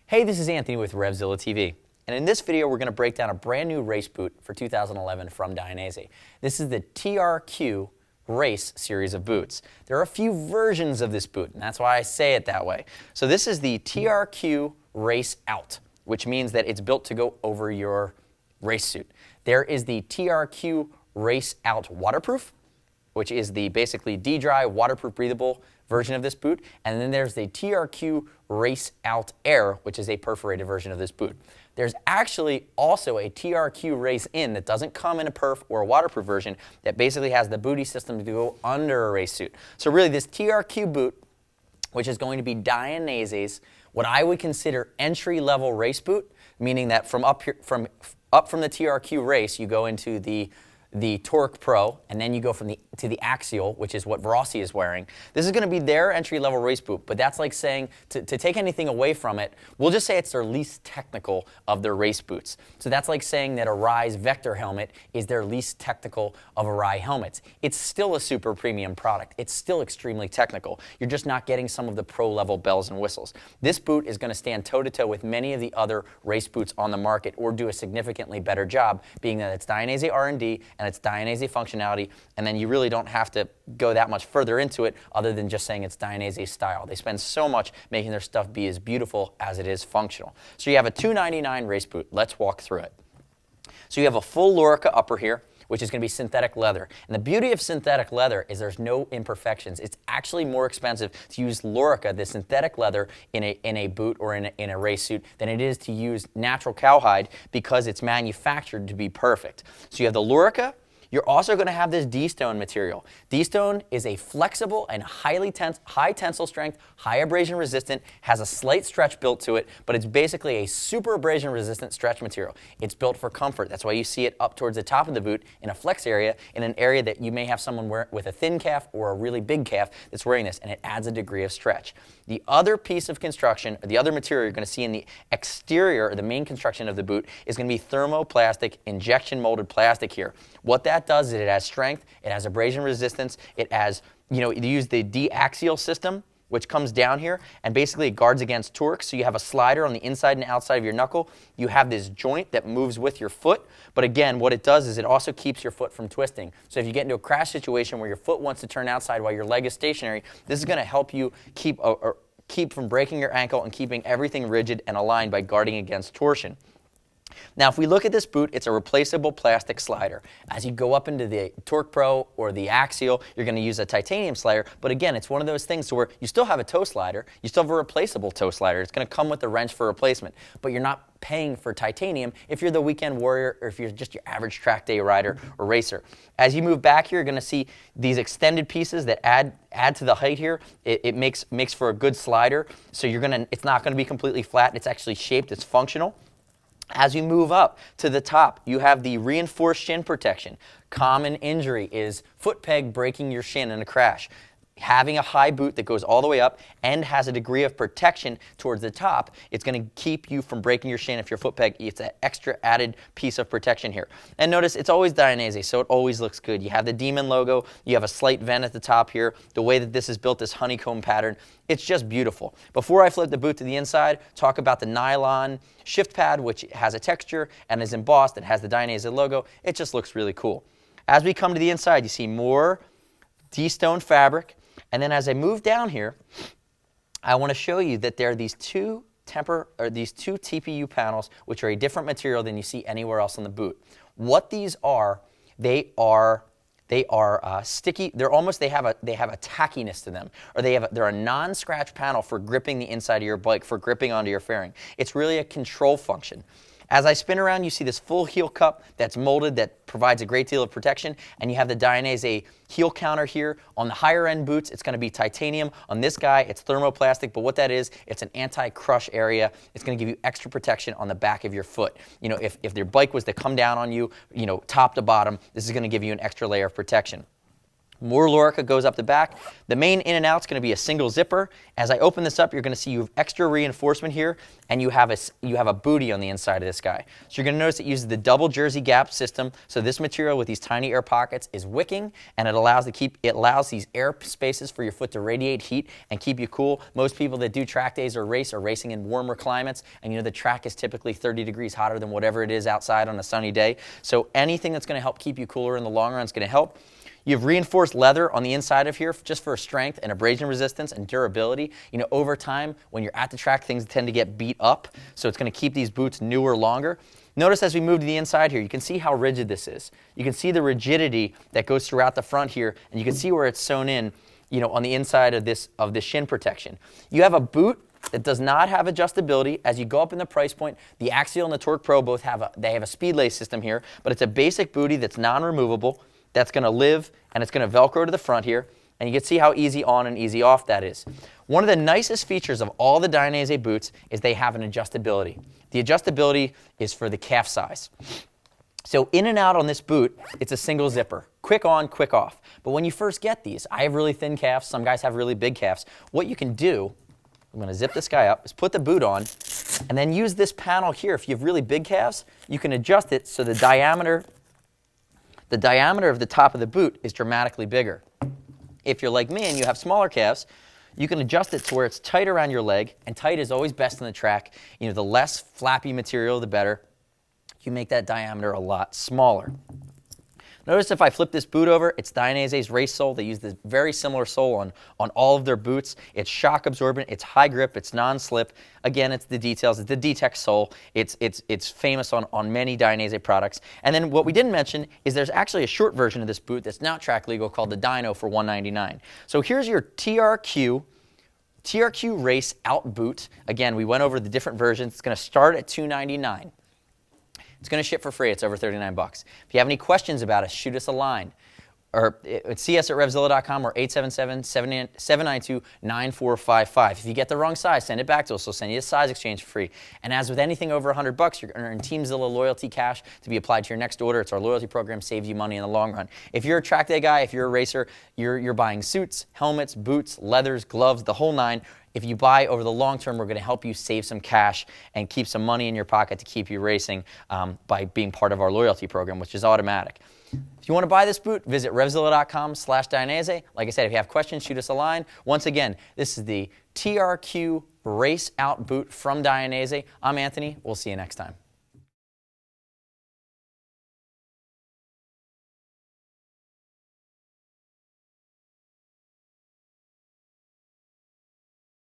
Hey, this is Anthony with RevZilla TV, and in this video we're going to break down a brand new race boot for 2011 from Dainese. This is the TRQ Race series of boots. There are a few versions of this boot, and that's why I say it that way. So this is the TRQ Race Out, which means that it's built to go over your race suit. There is the TRQ Race Out Waterproof, which is the basically D-Dry, waterproof, breathable version of this boot. And then there's the TRQ Race Out Air, which is a perforated version of this boot. There's actually also a TRQ Race In that doesn't come in a perf or a waterproof version that basically has the booty system to go under a race suit. So really this TRQ boot, which is going to be Dainese's, what I would consider entry-level race boot, meaning that from up from the TRQ Race, you go into the Torque Pro, and then you go to the Axial, which is what Rossi is wearing. This is going to be their entry-level race boot, but that's like saying, to take anything away from it, we'll just say it's their least technical of their race boots. So that's like saying that a Rise Vector helmet is their least technical of a Rai helmets. It's still a super premium product. It's still extremely technical. You're just not getting some of the pro-level bells and whistles. This boot is going to stand toe-to-toe with many of the other race boots on the market or do a significantly better job, being that it's Dainese R&D and it's Dainese functionality, and then you really don't have to go that much further into it other than just saying it's Dainese style. They spend so much making their stuff be as beautiful as it is functional. So you have a $299 race boot. Let's walk through it. So you have a full Lorica upper here, which is going to be synthetic leather. And the beauty of synthetic leather is there's no imperfections. It's actually more expensive to use Lorica, the synthetic leather, in a boot or in a race suit than it is to use natural cowhide because it's manufactured to be perfect. So you have the Lorica. You're also going to have this D-Stone material. D-Stone is a flexible and high tensile strength, high abrasion resistant, has a slight stretch built to it, but it's basically a super abrasion resistant stretch material. It's built for comfort. That's why you see it up towards the top of the boot in a flex area, in an area that you may have someone with a thin calf or a really big calf that's wearing this, and it adds a degree of stretch. The other piece of construction, or the other material you're going to see in the exterior, or the main construction of the boot, is going to be thermoplastic, injection molded plastic here. What that does is it has strength, it has abrasion resistance, it has, you use the D-Axial system, which comes down here, and basically it guards against torque. So you have a slider on the inside and outside of your knuckle. You have this joint that moves with your foot, but again, what it does is it also keeps your foot from twisting. So if you get into a crash situation where your foot wants to turn outside while your leg is stationary, this is going to help you keep from breaking your ankle and keeping everything rigid and aligned by guarding against torsion. Now, if we look at this boot, it's a replaceable plastic slider. As you go up into the Torque Pro or the Axial, you're going to use a titanium slider, but again, it's one of those things where you still have a toe slider, you still have a replaceable toe slider. It's going to come with the wrench for replacement, but you're not paying for titanium if you're the weekend warrior or if you're just your average track day rider or racer. As you move back here, you're going to see these extended pieces that add to the height here. It makes for a good slider, so it's not going to be completely flat. It's actually shaped, it's functional. As you move up to the top, you have the reinforced shin protection. Common injury is foot peg breaking your shin in a crash. Having a high boot that goes all the way up and has a degree of protection towards the top, it's going to keep you from breaking your shin if your foot peg. It's an extra added piece of protection here. And notice it's always Dainese, so it always looks good. You have the demon logo. You have a slight vent at the top here. The way that this is built, this honeycomb pattern, it's just beautiful. Before I flip the boot to the inside, talk about the nylon shift pad, which has a texture and is embossed. It has the Dainese logo. It just looks really cool. As we come to the inside, you see more D-Stone fabric. And then as I move down here, I want to show you that there are these two TPU panels, which are a different material than you see anywhere else on the boot. What these are, they are sticky. They have a tackiness to them, or they're a non-scratch panel for gripping the inside of your bike, for gripping onto your fairing. It's really a control function. As I spin around, you see this full heel cup that's molded that provides a great deal of protection, and you have the Dainese heel counter here. On the higher end boots, it's going to be titanium. On this guy, it's thermoplastic, but what that is, it's an anti-crush area. It's going to give you extra protection on the back of your foot. If your bike was to come down on you, top to bottom, this is going to give you an extra layer of protection. More Lorica goes up the back. The main in and out is going to be a single zipper. As I open this up, you're going to see you have extra reinforcement here, and you have a booty on the inside of this guy. So you're going to notice it uses the double jersey gap system. So this material with these tiny air pockets is wicking, and it allows these air spaces for your foot to radiate heat and keep you cool. Most people that do track days or race are racing in warmer climates, and you know the track is typically 30 degrees hotter than whatever it is outside on a sunny day. So anything that's going to help keep you cooler in the long run is going to help. You have reinforced leather on the inside of here just for strength and abrasion resistance and durability. You know, over time, when you're at the track, things tend to get beat up, so it's going to keep these boots newer longer. Notice as we move to the inside here, you can see how rigid this is. You can see the rigidity that goes throughout the front here, and you can see where it's sewn in, you know, on the inside of this shin protection. You have a boot that does not have adjustability. As you go up in the price point, the Axial and the Torque Pro both have a speed lace system here, but it's a basic booty that's non-removable. That's going to live, and it's going to Velcro to the front here, and you can see how easy on and easy off that is. One of the nicest features of all the Dainese boots is they have an adjustability. The adjustability is for the calf size. So in and out on this boot, it's a single zipper. Quick on, quick off. But when you first get these, I have really thin calves, some guys have really big calves. What you can do, I'm going to zip this guy up, is put the boot on, and then use this panel here. If you have really big calves, you can adjust it so the diameter of the top of the boot is dramatically bigger. If you're like me and you have smaller calves, you can adjust it to where it's tight around your leg, and tight is always best on the track. You know, the less flappy material, the better. You make that diameter a lot smaller. Notice if I flip this boot over, it's Dainese's race sole. They use this very similar sole on all of their boots. It's shock absorbent, it's high grip, it's non-slip. Again, it's the details. It's the D-Tex sole. It's famous on many Dainese products. And then what we didn't mention is there's actually a short version of this boot that's not track legal called the Dino for $199. So here's your TRQ Race Out boot. Again, we went over the different versions. It's going to start at $299. It's going to ship for free. It's over 39 bucks. If you have any questions about us, shoot us a line. Or see us at RevZilla.com or 877-792-9455. If you get the wrong size, send it back to us. We'll send you a size exchange for free. And as with anything over 100 bucks, you're going to earn TeamZilla loyalty cash to be applied to your next order. It's our loyalty program, saves you money in the long run. If you're a track day guy, if you're a racer, you're buying suits, helmets, boots, leathers, gloves, the whole nine. If you buy over the long term, we're going to help you save some cash and keep some money in your pocket to keep you racing by being part of our loyalty program, which is automatic. If you want to buy this boot, visit RevZilla.com/Dainese. Like I said, if you have questions, shoot us a line. Once again, this is the TRQ Race Out boot from Dainese. I'm Anthony. We'll see you next time.